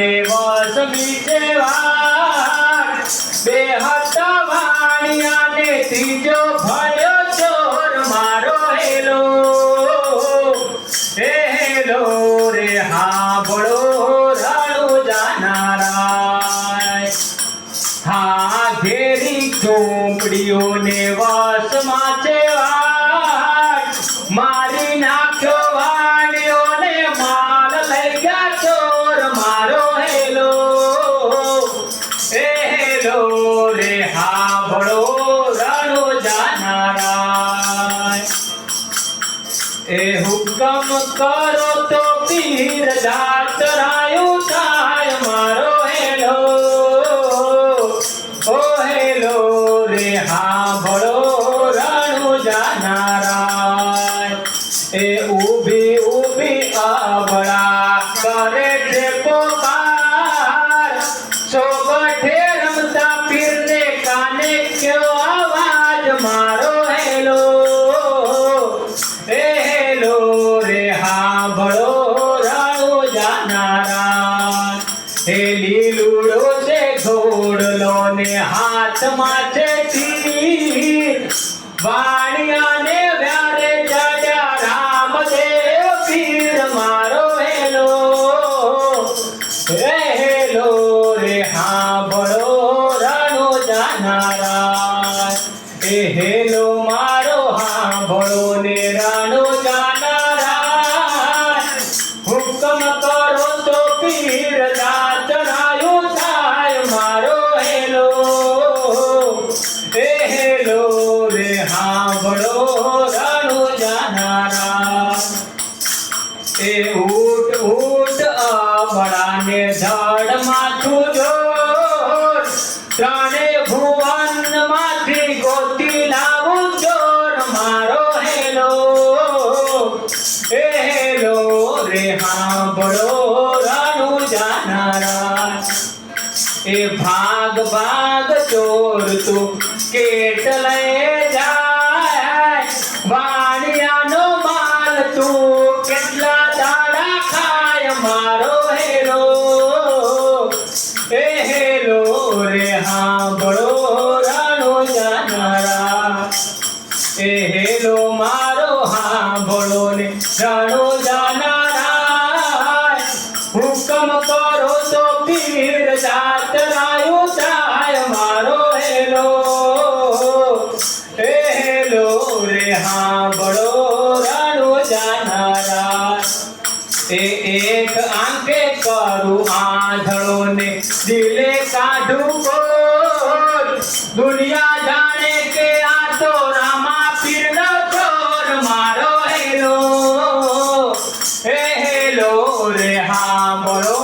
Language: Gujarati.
ને વસ બીજે વાર બેહત વાણિયા ને ત્રીજો ભળ્યો ચોર મારો હેલો રે હાંભળો રણું જાનારાય હા ઘેરી ઝૂંપડીઓને વસમાં છે મારી નાખ્યો વાણીઓને માલ લઈ ગયા ચોર મારો હેલો રે હાંભળો રણું જાનારાય એ હુકમ કરો તો પીર જાતરાયું થાય મારો હેલો રે હાંભળો રણું જાનારાય એ ઊભી ઊભી અબળા કરે છે પોકાર સોગઠે રમતા પીરને કાને કયો અવાજ મારો હેલો રે હાંભળો રણું જાનારાય હે લીલુડો છે ઘોડલો ને હાથમાં છે તીર વાણિયાને વ્યારે ચડ્યા રામદેવ પીર મારો હેલો રે હાંભળો રણું જાનારાય એ હેલો મારો હાંભળો ને રણું જાનારાય હુકમ કરો તો પીર જાતરાયું થાય મારો હેલો રે હાંભળો રણું જાનારાય એ ઊટ ઊટ અબળાને ધડ માથું જોર ત્રણે ભુવન માંથી ગોતી લાવું ચોર મારો હેલો રે હાંભળો રણું જાનારાય એ ભાગ ભાગ ચોર તું કેટલે જાય વાણિયાનો માલ તું કેટલા દાડા ખાય મારો હેલો રે હાંભળો રણું જાનારાય એ હેલો મારો હાંભળો ને રણું જાનારાય હુકમ કરો તો પીર જાતરાયું થાય મારો હેલો રે હાંભળો રણું જાનારાય એ એક આંખે કરું આંધળો ને દિલે કાઢું કોર દુનિયા જાણે કે આ તો રામા પીરનો ચોર મારો હેલો રે હાંભળો